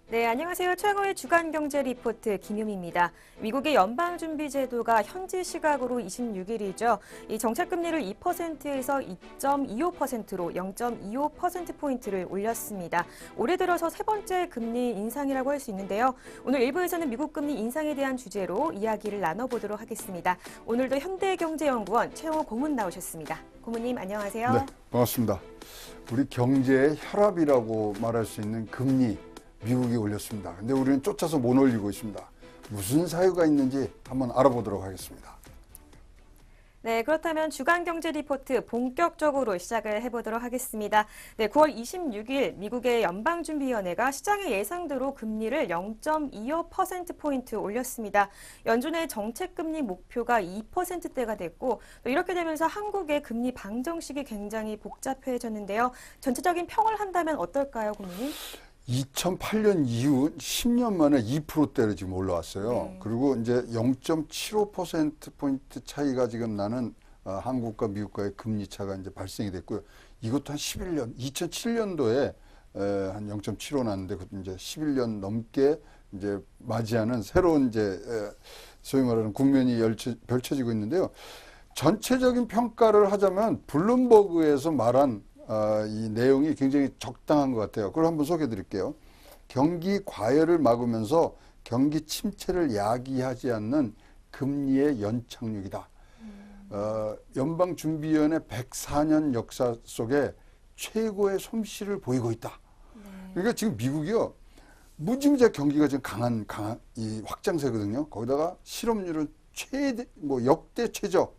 네, 안녕하세요. 최고의 주간 경제 리포트 김유미입니다. 미국의 연방준비제도가 현지 시각으로 26일이죠. 이 정책금리를 2%에서 2.25%로 0.25%포인트를 올렸습니다. 올해 들어서 세 번째 금리 인상이라고 할 수 있는데요. 오늘 1부에서는 미국 금리 인상에 대한 주제로 이야기를 나눠보도록 하겠습니다. 오늘도 현대경제연구원 최홍호 고문 나오셨습니다. 고문님 안녕하세요. 네, 반갑습니다. 우리 경제의 혈압이라고 말할 수 있는 금리 미국이 올렸습니다. 근데 우리는 쫓아서 못 올리고 있습니다. 무슨 사유가 있는지 한번 알아보도록 하겠습니다. 네, 그렇다면 주간 경제 리포트 본격적으로 시작을 해보도록 하겠습니다. 네, 9월 26일 미국의 연방준비위원회가 시장의 예상대로 금리를 0.25%포인트 올렸습니다. 연준의 정책금리 목표가 2%대가 됐고 또 이렇게 되면서 한국의 금리 방정식이 굉장히 복잡해졌는데요. 전체적인 평을 한다면 어떨까요, 고객님? 2008년 이후 10년 만에 2%대로 지금 올라왔어요. 네. 그리고 이제 0.75%포인트 차이가 지금 나는 한국과 미국과의 금리 차가 이제 발생이 됐고요. 이것도 한 11년, 2007년도에 한 0.75 났는데 그것도 이제 11년 넘게 이제 맞이하는 새로운 이제 소위 말하는 국면이 펼쳐지고 있는데요. 전체적인 평가를 하자면 블룸버그에서 말한 이 내용이 굉장히 적당한 것 같아요. 그걸 한번 소개해 드릴게요. 경기 과열을 막으면서 경기 침체를 야기하지 않는 금리의 연착륙이다. 연방준비위원회 104년 역사 속에 최고의 솜씨를 보이고 있다. 그러니까 지금 미국이요. 무지무지하게 경기가 지금 강한 이 확장세거든요. 거기다가 실업률은 역대 최저.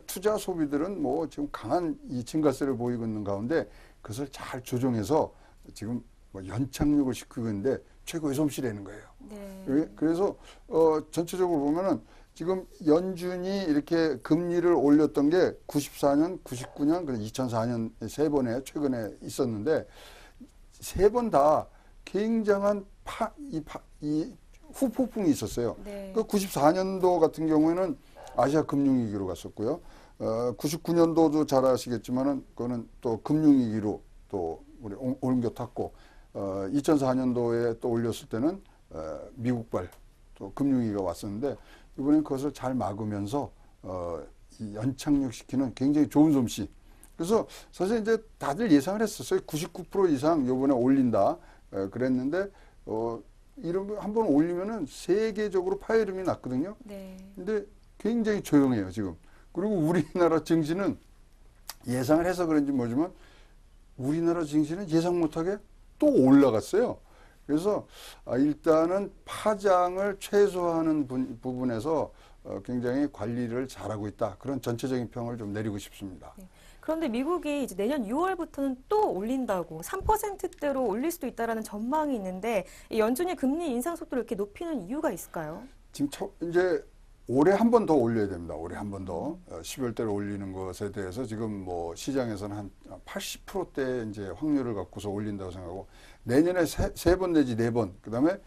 투자 소비들은 뭐 지금 강한 이 증가세를 보이고 있는 가운데 그것을 잘 조정해서 지금 뭐 연착륙을 시키고 있는데 최고의 솜씨라는 거예요. 네. 그래서 전체적으로 보면은 지금 연준이 이렇게 금리를 올렸던 게 94년, 99년, 그리고 2004년 세 번에 최근에 있었는데 세 번 다 굉장한 이 후폭풍이 있었어요. 네. 그 94년도 같은 경우에는 아시아 금융위기로 갔었고요. 99년도도 잘 아시겠지만은 그거는 또 금융위기로 또 우리 옮겨 탔고 2004년도에 또 올렸을 때는 미국발 또 금융위기가 왔었는데 이번엔 그것을 잘 막으면서 이 연착륙시키는 굉장히 좋은 솜씨. 그래서 사실 이제 다들 예상을 했었어요. 99% 이상 이번에 올린다 그랬는데 이런 거 한번 올리면은 세계적으로 파열음이 났거든요. 네. 근데 굉장히 조용해요, 지금. 그리고 우리나라 증시는 예상을 해서 그런지 모르지만 우리나라 증시는 예상 못하게 또 올라갔어요. 그래서 일단은 파장을 최소화하는 부분에서 굉장히 관리를 잘하고 있다. 그런 전체적인 평을 좀 내리고 싶습니다. 네. 그런데 미국이 이제 내년 6월부터는 또 올린다고 3%대로 올릴 수도 있다라는 전망이 있는데 연준이 금리 인상 속도를 이렇게 높이는 이유가 있을까요? 지금 이제 올해 한 번 더 올려야 됩니다. 올해 한 번 더 12월달에 올리는 것에 대해서 지금 뭐 시장에서는 한 80%대 이제 확률을 갖고서 올린다고 생각하고 내년에 세 번 내지 네 번 그다음에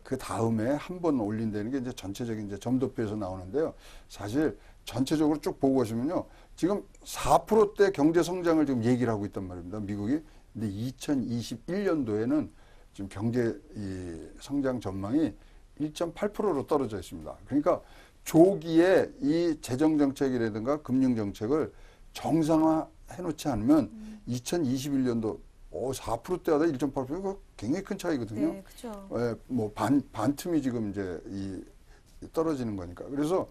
그 다음에 한 번 올린다는 게 이제 전체적인 이제 점도표에서 나오는데요. 사실 전체적으로 쭉 보고 보시면요. 지금 4%대 경제 성장을 지금 얘기를 하고 있단 말입니다. 미국이. 근데 2021년도에는 지금 경제 이 성장 전망이 1.8%로 떨어져 있습니다. 그러니까 조기에 이 재정정책이라든가 금융정책을 정상화해 놓지 않으면 2021년도 4%대하다 1.8%가 굉장히 큰 차이거든요. 네, 그렇죠. 뭐 반틈이 지금 이제 떨어지는 거니까. 그래서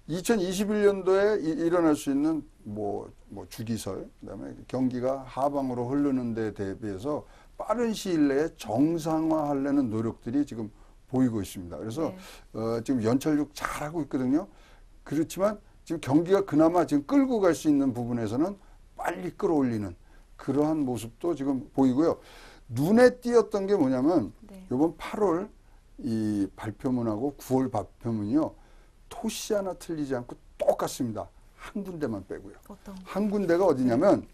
2021년도에 일어날 수 있는 뭐 주기설, 그다음에 경기가 하방으로 흐르는 데 대비해서 빠른 시일 내에 정상화하려는 노력들이 지금 보이고 있습니다. 그래서 네. 지금 연착륙 잘하고 있거든요. 그렇지만 지금 경기가 그나마 지금 끌고 갈 수 있는 부분에서는 빨리 끌어올리는 그러한 모습도 지금 보이고요. 눈에 띄었던 게 뭐냐면 네. 이번 8월 이 발표문하고 9월 발표문이요. 토시 하나 틀리지 않고 똑같습니다. 한 군데만 빼고요. 한 군데가 어디냐면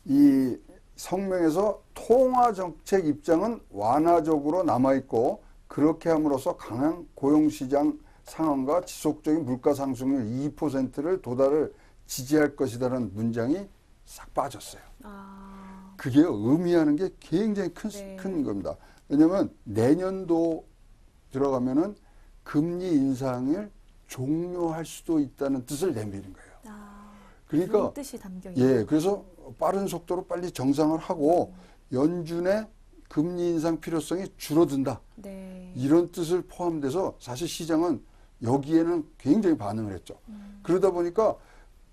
이 성명에서 통화 정책 입장은 완화적으로 남아있고 그렇게 함으로써 강한 고용시장 상황과 지속적인 물가 상승률 2%를 도달을 지지할 것이라는 문장이 싹 빠졌어요. 그게 의미하는 게 굉장히 큰 겁니다. 왜냐하면 내년도 들어가면은 금리 인상을 종료할 수도 있다는 뜻을 내미는 거예요. 그러니까 그런 뜻이 담겨 있네요. 예, 그래서 빠른 속도로 빨리 정상을 하고 연준의 금리 인상 필요성이 줄어든다. 네. 이런 뜻을 포함돼서 사실 시장은 여기에는 굉장히 반응을 했죠. 그러다 보니까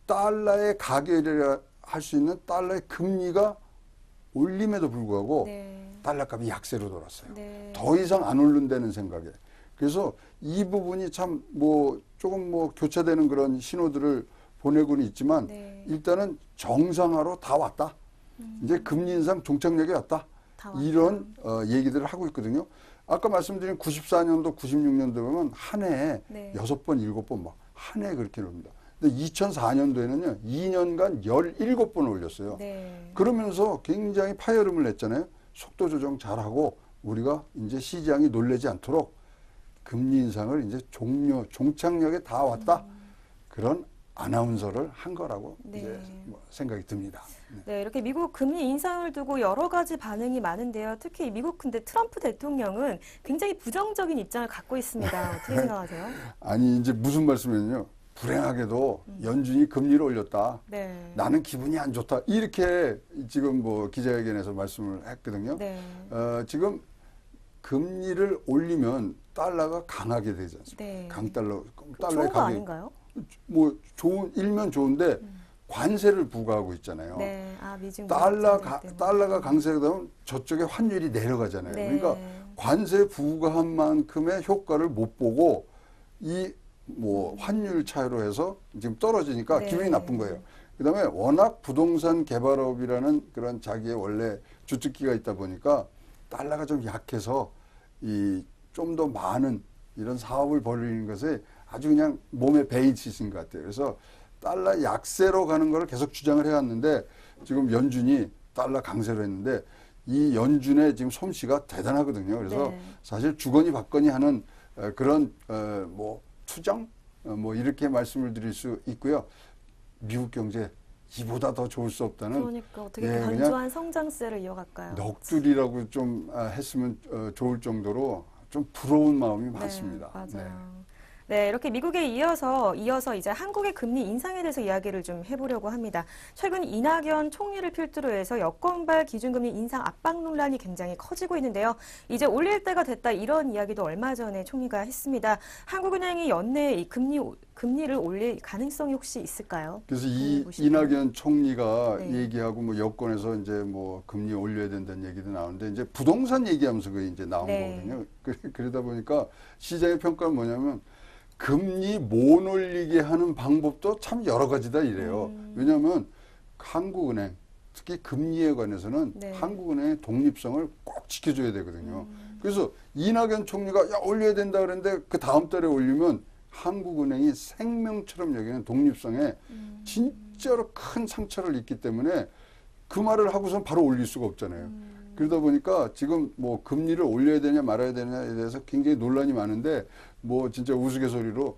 달러의 가계를 할 수 있는 달러의 금리가 올림에도 불구하고 네. 달러 값이 약세로 돌았어요. 네. 더 이상 안 오른다는 생각에. 그래서 이 부분이 참 뭐 조금 뭐 교차되는 그런 신호들을 보내고는 있지만 네. 일단은 정상화로 다 왔다. 이제 금리 인상 종착역에 왔다. 다 왔다. 이런 얘기들을 하고 있거든요. 아까 말씀드린 94년도, 96년도 보면 한 해에 네. 6번, 7번 막 한 해에 그렇게 오릅니다. 근데 2004년도에는요. 2년간 17번 올렸어요. 네. 그러면서 굉장히 파열음을 냈잖아요. 속도 조정 잘하고 우리가 이제 시장이 놀라지 않도록 금리 인상을 이제 종착역에 다 왔다. 그런 아나운서를 한 거라고 네. 이제 뭐 생각이 듭니다. 네, 이렇게 미국 금리 인상을 두고 여러 가지 반응이 많은데요. 특히 미국 근데 트럼프 대통령은 굉장히 부정적인 입장을 갖고 있습니다. 어떻게 생각하세요? 아니 이제 무슨 말씀이냐면요. 불행하게도 연준이 금리를 올렸다. 네. 나는 기분이 안 좋다. 이렇게 지금 뭐 기자회견에서 말씀을 했거든요. 네. 지금 금리를 올리면 달러가 강하게 되지 않습니까? 네. 강달러, 달러의 좋은 거 가격 아닌가요? 뭐 일면 좋은데 관세를 부과하고 있잖아요. 네. 미중 달러가 강세가 되면 저쪽에 환율이 내려가잖아요. 네. 그러니까 관세 부과한 만큼의 효과를 못 보고 이 뭐 환율 차이로 해서 지금 떨어지니까 네. 기분이 나쁜 거예요. 그다음에 워낙 부동산 개발업이라는 그런 자기의 원래 주특기가 있다 보니까 달러가 좀 약해서 이 좀 더 많은 이런 사업을 벌이는 것에 아주 그냥 몸에 배이치신 것 같아요. 그래서 달러 약세로 가는 걸 계속 주장을 해왔는데 지금 연준이 달러 강세로 했는데 이 연준의 지금 솜씨가 대단하거든요. 그래서 네. 사실 주거니 받거니 하는 그런 뭐 투정 뭐 이렇게 말씀을 드릴 수 있고요. 미국 경제 이보다 더 좋을 수 없다는 그러니까 어떻게 예, 건조한 성장세를 이어갈까요? 넋두리라고 좀 했으면 좋을 정도로 좀 부러운 마음이 많습니다. 맞아요. 네, 이렇게 미국에 이어서 이제 한국의 금리 인상에 대해서 이야기를 좀 해보려고 합니다. 최근 이낙연 총리를 필두로 해서 여권발 기준금리 인상 압박 논란이 굉장히 커지고 있는데요. 이제 올릴 때가 됐다 이런 이야기도 얼마 전에 총리가 했습니다. 한국은행이 연내에 이 금리를 올릴 가능성이 혹시 있을까요? 그래서 이낙연 총리가 네. 얘기하고 뭐 여권에서 이제 뭐 금리 올려야 된다는 얘기도 나오는데 이제 부동산 얘기하면서 그게 이제 나온 네. 거거든요. 그러다 보니까 시장의 평가는 뭐냐면 금리 못 올리게 하는 방법도 참 여러 가지다 이래요. 왜냐하면 한국은행 특히 금리에 관해서는 네. 한국은행의 독립성을 꼭 지켜줘야 되거든요. 그래서 이낙연 총리가 야 올려야 된다 그랬는데 그 다음 달에 올리면 한국은행이 생명처럼 여기는 독립성에 진짜로 큰 상처를 입기 때문에 그 말을 하고선 바로 올릴 수가 없잖아요. 그러다 보니까 지금 뭐 금리를 올려야 되냐 말아야 되냐에 대해서 굉장히 논란이 많은데 뭐 진짜 우스갯소리로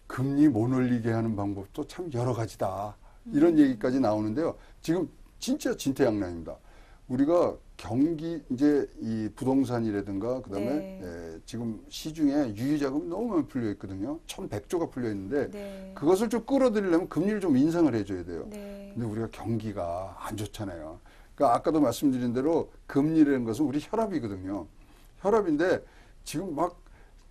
금리 못 올리게 하는 방법도 참 여러 가지다. 이런 얘기까지 나오는데요. 지금 진짜 진퇴양난입니다. 우리가 경기 이제 이 부동산이라든가 그다음에 지금 시중에 유유자금이 너무 많이 풀려 있거든요. 1,100조가 풀려 있는데 그것을 좀 끌어들이려면 금리를 좀 인상을 해줘야 돼요. 근데 우리가 경기가 안 좋잖아요. 그러니까 아까도 말씀드린 대로 금리라는 것은 우리 혈압이거든요. 혈압인데 지금 막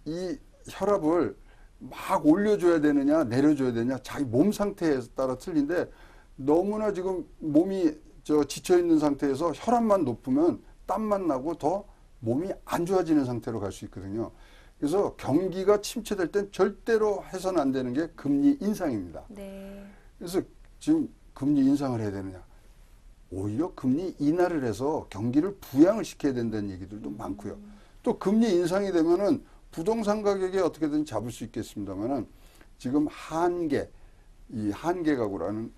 이 혈압을 막 올려줘야 되느냐 내려줘야 되느냐 자기 몸 상태에 따라 틀린데 너무나 지금 몸이 지쳐 있는 상태에서 혈압만 높으면 땀만 나고 더 몸이 안 좋아지는 상태로 갈 수 있거든요. 그래서 경기가 침체될 땐 절대로 해서는 안 되는 게 금리 인상입니다. 그래서 지금 금리 인상을 해야 되느냐. 오히려 금리 인하를 해서 경기를 부양을 시켜야 된다는 얘기들도 많고요. 또 금리 인상이 되면은 부동산 가격이 어떻게든 잡을 수 있겠습니다만은 지금 이 한계 가구라는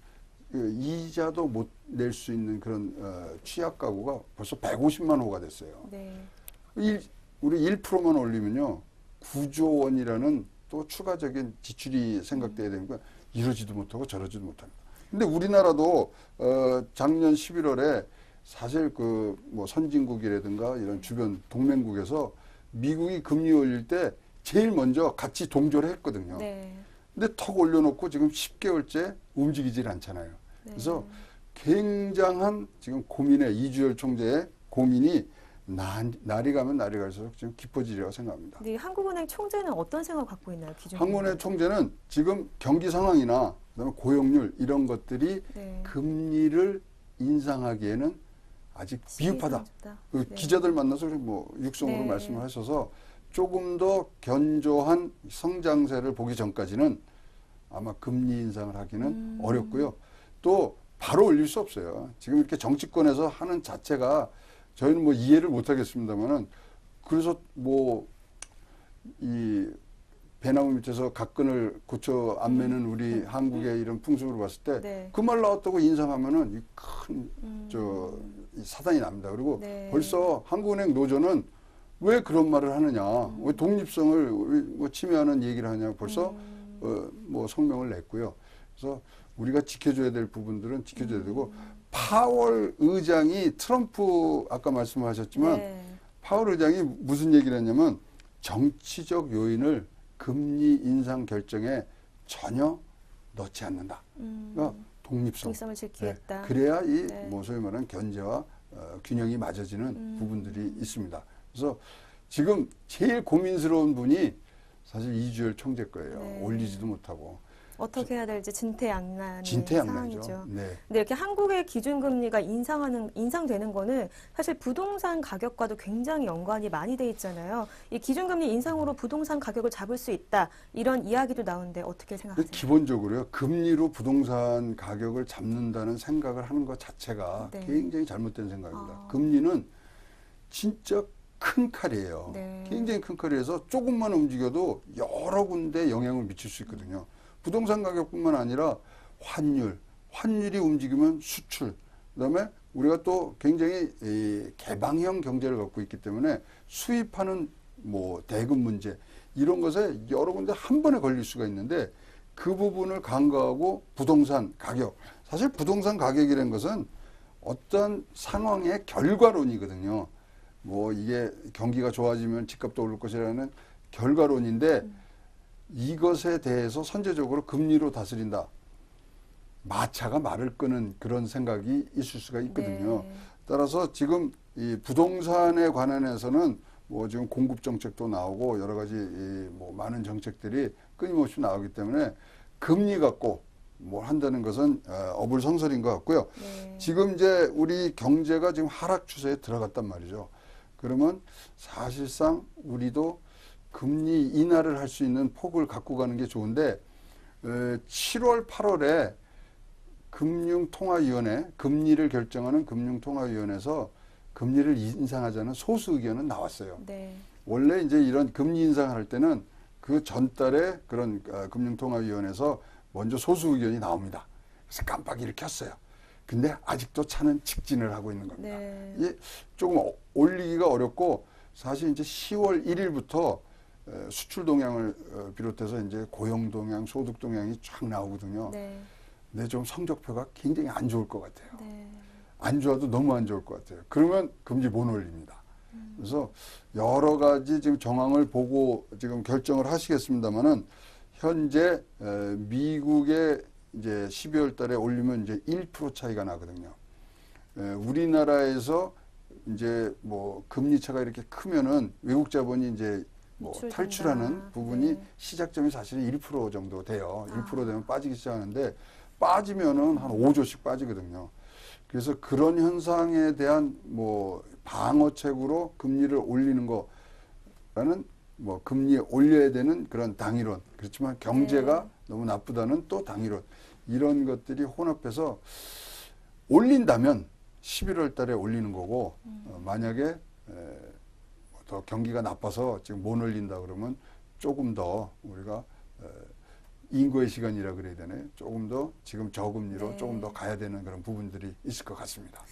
그 이자도 못 낼 수 있는 그런 취약 가구가 벌써 150만 호가 됐어요. 네. 우리 1%만 올리면요 9조 원이라는 또 추가적인 지출이 생각돼야 되니까 이러지도 못하고 저러지도 못합니다. 근데 우리나라도 작년 11월에 사실 그 뭐 선진국이라든가 이런 주변 동맹국에서 미국이 금리 올릴 때 제일 먼저 같이 동조를 했거든요. 네. 근데 턱 올려놓고 지금 10개월째 움직이질 않잖아요. 네. 그래서 굉장한 지금 고민에 이주열 총재의 고민이 날이 가면 날이 갈수록 지금 깊어지리라고 생각합니다. 네, 한국은행 총재는 어떤 생각 갖고 있나요? 기준 한국은행 총재는 지금 경기 상황이나 그다음에 고용률 이런 것들이 네. 금리를 인상하기에는 아직 미흡하다. 그 네. 기자들 만나서 뭐 육성으로 네. 말씀을 하셔서 조금 더 견조한 성장세를 보기 전까지는 아마 금리 인상을 하기는 어렵고요. 또 바로 올릴 수 없어요. 지금 이렇게 정치권에서 하는 자체가 저희는 뭐 이해를 못 하겠습니다만은 그래서 뭐 이 배나무 밑에서 각근을 고쳐 안 매는 우리 한국의 이런 풍습으로 봤을 때 그 말 네. 나왔다고 인상하면은 이 큰 이 사단이 납니다. 그리고 네. 벌써 한국은행 노조는 왜 그런 말을 하느냐, 왜 독립성을 뭐 침해하는 얘기를 하냐 벌써 뭐 성명을 냈고요. 그래서 우리가 지켜줘야 될 부분들은 지켜줘야 되고 파월 의장이 트럼프 아까 말씀하셨지만 네. 파월 의장이 무슨 얘기를 했냐면 정치적 요인을 금리 인상 결정에 전혀 넣지 않는다. 그러니까 독립성. 독립성을 지키겠다. 네. 그래야 이 네. 뭐 소위 말하는 견제와 균형이 맞아지는 부분들이 있습니다. 그래서 지금 제일 고민스러운 분이 사실 이주열 총재 거예요. 네. 올리지도 못하고. 어떻게 해야 될지 진퇴양난의 진퇴양난이죠. 상황이죠. 네. 근데 이렇게 한국의 기준금리가 인상되는 거는 사실 부동산 가격과도 굉장히 연관이 많이 돼 있잖아요. 이 기준금리 인상으로 부동산 가격을 잡을 수 있다 이런 이야기도 나오는데 어떻게 생각하세요? 기본적으로요. 금리로 부동산 가격을 잡는다는 생각을 하는 것 자체가 네. 굉장히 잘못된 생각입니다. 아. 금리는 진짜 큰 칼이에요. 네. 굉장히 큰 칼이라서 조금만 움직여도 여러 군데 영향을 미칠 수 있거든요. 부동산 가격뿐만 아니라 환율이 움직이면 수출, 그다음에 우리가 또 굉장히 이 개방형 경제를 갖고 있기 때문에 수입하는 뭐 대금 문제 이런 것에 여러 군데 한 번에 걸릴 수가 있는데 그 부분을 간과하고 부동산 가격, 사실 부동산 가격이라는 것은 어떤 상황의 결과론이거든요. 뭐 이게 경기가 좋아지면 집값도 오를 것이라는 결과론인데 이것에 대해서 선제적으로 금리로 다스린다. 마차가 말을 끄는 그런 생각이 있을 수가 있거든요. 네. 따라서 지금 이 부동산에 관련해서는 뭐 지금 공급 정책도 나오고 여러 가지 뭐 많은 정책들이 끊임없이 나오기 때문에 금리 갖고 뭘 한다는 것은 어불성설인 것 같고요. 네. 지금 이제 우리 경제가 지금 하락 추세에 들어갔단 말이죠. 그러면 사실상 우리도 금리 인하를 할 수 있는 폭을 갖고 가는 게 좋은데 7월, 8월에 금융통화위원회, 금리를 결정하는 금융통화위원회에서 금리를 인상하자는 소수 의견은 나왔어요. 네. 원래 이제 이런 금리 인상을 할 때는 그 전달에 그런 금융통화위원회에서 먼저 소수 의견이 나옵니다. 그래서 깜빡이를 켰어요. 근데 아직도 차는 직진을 하고 있는 겁니다. 네. 이게 조금 올리기가 어렵고 사실 이제 10월 1일부터 수출 동향을 비롯해서 이제 고용 동향, 소득 동향이 쫙 나오거든요. 네. 근데 좀 성적표가 굉장히 안 좋을 것 같아요. 네. 안 좋아도 너무 안 좋을 것 같아요. 그러면 금리 못 올립니다. 그래서 여러 가지 지금 정황을 보고 지금 결정을 하시겠습니다만은 현재 미국의 이제 12월 달에 올리면 이제 1% 차이가 나거든요. 우리나라에서 이제 뭐 금리 차가 이렇게 크면은 외국 자본이 이제 뭐 탈출하는 부분이 네. 시작점이 사실은 1% 정도 돼요. 1% 되면 빠지기 시작하는데 빠지면은 한 5조씩 빠지거든요. 그래서 그런 현상에 대한 뭐 방어책으로 금리를 올리는 거라는 뭐 금리 올려야 되는 그런 당위론. 그렇지만 경제가 너무 나쁘다는 또 당위론. 이런 것들이 혼합해서 올린다면 11월 달에 올리는 거고 만약에 더 경기가 나빠서 지금 못 올린다 그러면 조금 더 우리가 인고의 시간이라 그래야 되나요? 조금 더 지금 저금리로 네. 조금 더 가야 되는 그런 부분들이 있을 것 같습니다.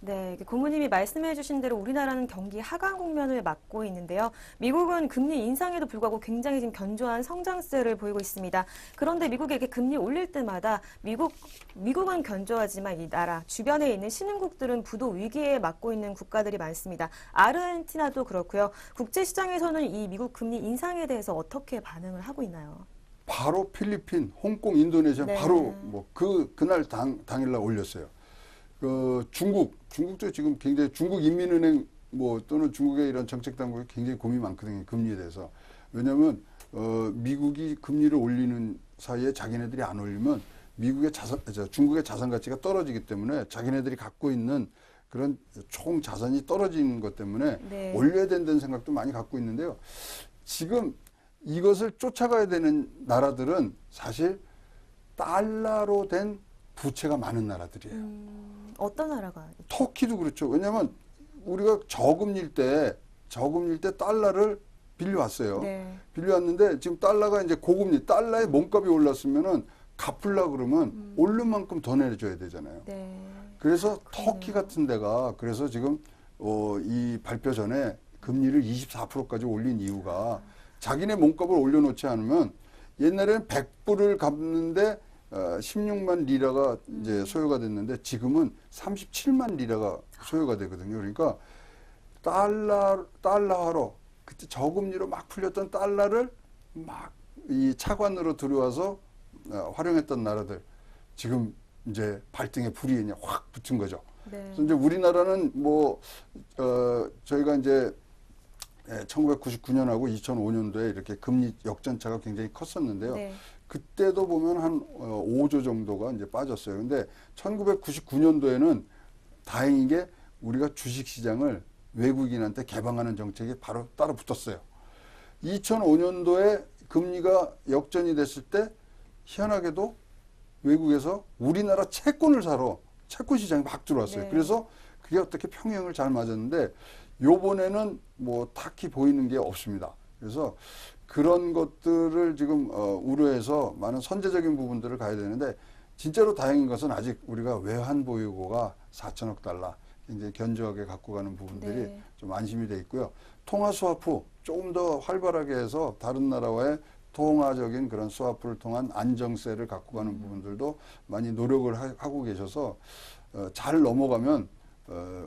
네, 고모님이 말씀해 주신 대로 우리나라는 경기 하강 국면을 맞고 있는데요. 미국은 금리 인상에도 불구하고 굉장히 지금 견조한 성장세를 보이고 있습니다. 그런데 미국이 이렇게 금리 올릴 때마다 미국은 견조하지만 이 나라 주변에 있는 신흥국들은 부도 위기에 맞고 있는 국가들이 많습니다. 아르헨티나도 그렇고요. 국제시장에서는 이 미국 금리 인상에 대해서 어떻게 반응을 하고 있나요? 바로 필리핀, 홍콩, 인도네시아 네. 바로 뭐 그날 당일날 올렸어요. 중국도 지금 굉장히 중국 인민은행 뭐 또는 중국의 이런 정책 당국이 굉장히 고민이 많거든요. 금리에 대해서. 왜냐하면 미국이 금리를 올리는 사이에 자기네들이 안 올리면 중국의 자산 가치가 떨어지기 때문에 자기네들이 갖고 있는 그런 총 자산이 떨어지는 것 때문에 네. 올려야 된다는 생각도 많이 갖고 있는데요. 지금 이것을 쫓아가야 되는 나라들은 사실 달러로 된 부채가 많은 나라들이에요. 어떤 나라가? 터키도 그렇죠. 왜냐하면 우리가 저금리일 때 달러를 빌려왔어요. 네. 빌려왔는데 지금 달러가 이제 고금리, 달러의 몸값이 올랐으면은 갚으려고 그러면 오른 만큼 더 내줘야 되잖아요. 네. 그래서 터키 같은 데가 그래서 지금 이 발표 전에 금리를 24%까지 올린 이유가 자기네 몸값을 올려놓지 않으면 옛날에는 100불을 갚는데 16만 리라가 이제 소요가 됐는데 지금은 37만 리라가 소요가 되거든요. 그러니까 달러화로 그때 저금리로 막 풀렸던 달러를 막 이 차관으로 들어와서 활용했던 나라들 지금 이제 발등에 불이 그냥 확 붙은 거죠. 네. 그래서 이제 우리나라는 뭐 저희가 이제 1999년하고 2005년도에 이렇게 금리 역전차가 굉장히 컸었는데요. 네. 그때도 보면 한 5조 정도가 이제 빠졌어요. 근데 1999년도에는 다행인 게 우리가 주식 시장을 외국인한테 개방하는 정책이 바로 따라 붙었어요. 2005년도에 금리가 역전이 됐을 때 희한하게도 외국에서 우리나라 채권을 사러 채권 시장에 막 들어왔어요. 네. 그래서 그게 어떻게 평행을 잘 맞았는데 요번에는 뭐 딱히 보이는 게 없습니다. 그래서 그런 것들을 지금 우려해서 많은 선제적인 부분들을 가야 되는데 진짜로 다행인 것은 아직 우리가 외환 보유고가 4천억 달러 굉장히 견조하게 갖고 가는 부분들이 네. 좀 안심이 돼 있고요. 통화 스와프 조금 더 활발하게 해서 다른 나라와의 통화적인 그런 스와프를 통한 안정세를 갖고 가는 부분들도 많이 노력을 하고 계셔서 잘 넘어가면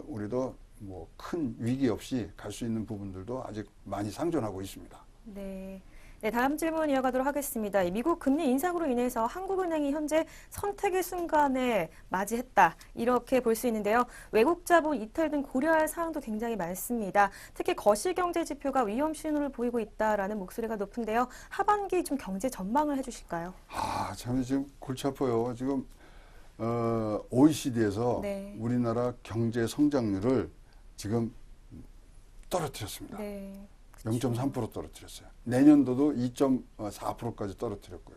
우리도 뭐 큰 위기 없이 갈 수 있는 부분들도 아직 많이 상존하고 있습니다. 네. 네, 다음 질문 이어가도록 하겠습니다. 미국 금리 인상으로 인해서 한국은행이 현재 선택의 순간에 맞이했다. 이렇게 볼 수 있는데요. 외국 자본 이탈 등 고려할 사항도 굉장히 많습니다. 특히 거시경제 지표가 위험 신호를 보이고 있다라는 목소리가 높은데요. 하반기 좀 경제 전망을 해주실까요? 참 지금 골치 아파요. 지금 OECD에서 네. 우리나라 경제 성장률을 지금 떨어뜨렸습니다. 네. 0.3% 떨어뜨렸어요. 내년도도 2.4%까지 떨어뜨렸고요.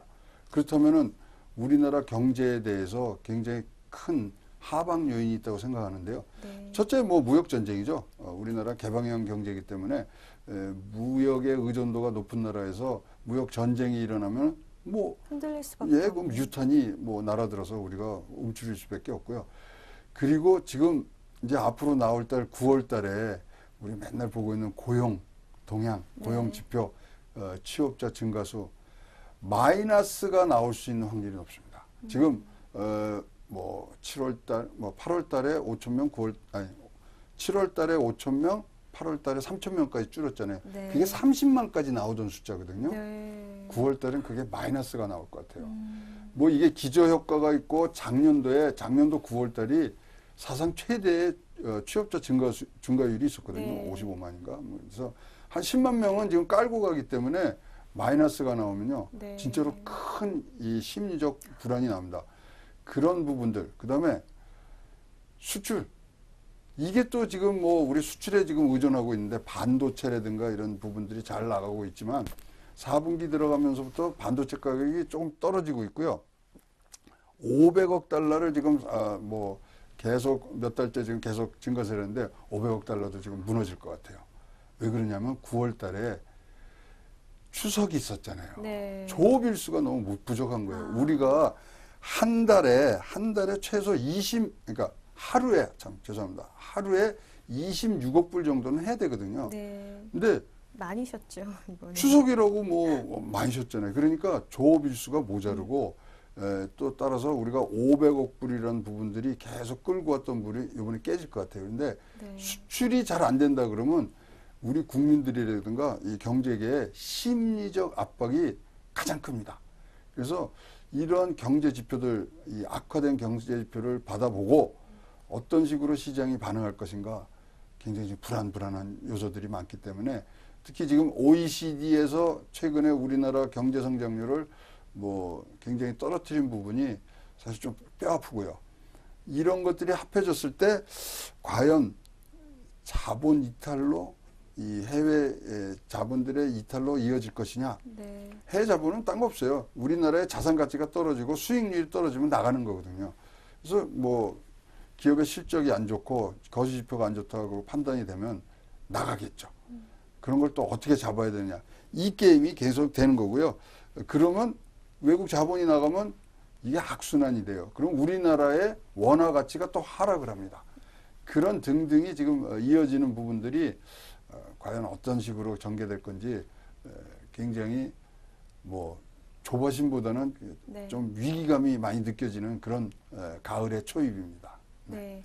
그렇다면은 우리나라 경제에 대해서 굉장히 큰 하방 요인이 있다고 생각하는데요. 네. 첫째 뭐 무역 전쟁이죠. 우리나라 개방형 경제이기 때문에 무역의 의존도가 높은 나라에서 무역 전쟁이 일어나면 뭐 흔들릴 수밖에 그럼 유탄이 뭐 날아들어서 우리가 움츠릴 수밖에 없고요. 그리고 지금 이제 앞으로 나올 달 9월 달에 우리 맨날 보고 있는 고용 동향, 고용 지표, 취업자 증가수 마이너스가 나올 수 있는 확률이 높습니다. 지금 뭐 7월 달, 뭐 8월 달에 5천 명, 7월 달에 5천 명, 8월 달에 3천 명까지 줄었잖아요. 네. 그게 30만까지 나오던 숫자거든요. 네. 9월 달엔 그게 마이너스가 나올 것 같아요. 뭐 이게 기저효과가 있고 작년도 9월 달이 사상 최대의 취업자 증가율이 있었거든요. 네. 55만인가. 그래서 한 10만 명은 지금 깔고 가기 때문에 마이너스가 나오면요. 네. 진짜로 큰 이 심리적 불안이 납니다. 그런 부분들. 그다음에 수출. 이게 또 지금 뭐 우리 수출에 지금 의존하고 있는데 반도체라든가 이런 부분들이 잘 나가고 있지만 4분기 들어가면서부터 반도체 가격이 조금 떨어지고 있고요. 500억 달러를 지금 뭐 계속 몇 달째 지금 계속 증가세를 했는데 500억 달러도 지금 무너질 것 같아요. 왜 그러냐면 9월 달에 추석이 있었잖아요. 네. 조업일수가 너무 부족한 거예요. 우리가 한 달에 최소 그러니까 하루에, 참 죄송합니다. 하루에 26억 불 정도는 해야 되거든요. 네. 근데 많이 쉬었죠, 이번에. 추석이라고 뭐 많이 쉬었잖아요. 그러니까 조업일수가 모자르고 또 따라서 우리가 500억 불이라는 부분들이 계속 끌고 왔던 물이 이번에 깨질 것 같아요. 근데 네. 수출이 잘 안 된다 그러면 우리 국민들이라든가 이 경제계의 심리적 압박이 가장 큽니다. 그래서 이러한 경제 지표들, 이 악화된 경제 지표를 받아보고 어떤 식으로 시장이 반응할 것인가 굉장히 불안한 요소들이 많기 때문에 특히 지금 OECD에서 최근에 우리나라 경제 성장률을 뭐 굉장히 떨어뜨린 부분이 사실 좀 뼈아프고요. 이런 것들이 합해졌을 때 과연 자본 이탈로 이 해외 자본들의 이탈로 이어질 것이냐. 네. 해외 자본은 딴 거 없어요. 우리나라의 자산 가치가 떨어지고 수익률이 떨어지면 나가는 거거든요. 그래서 뭐 기업의 실적이 안 좋고 거시 지표가 안 좋다고 판단이 되면 나가겠죠. 그런 걸 또 어떻게 잡아야 되느냐. 이 게임이 계속 되는 거고요. 그러면 외국 자본이 나가면 이게 악순환이 돼요. 그럼 우리나라의 원화 가치가 또 하락을 합니다. 그런 등등이 지금 이어지는 부분들이 과연 어떤 식으로 전개될 건지 굉장히 뭐 조바심보다는 네. 좀 위기감이 많이 느껴지는 그런 가을의 초입입니다. 네.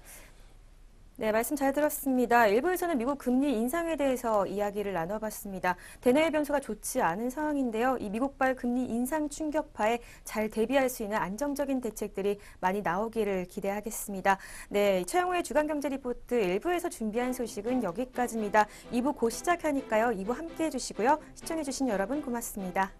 네, 말씀 잘 들었습니다. 일부에서는 미국 금리 인상에 대해서 이야기를 나눠봤습니다. 대내외 변수가 좋지 않은 상황인데요. 이 미국발 금리 인상 충격파에 잘 대비할 수 있는 안정적인 대책들이 많이 나오기를 기대하겠습니다. 네, 최영우의 주간경제 리포트 1부에서 준비한 소식은 여기까지입니다. 2부 곧 시작하니까요. 2부 함께해 주시고요. 시청해주신 여러분 고맙습니다.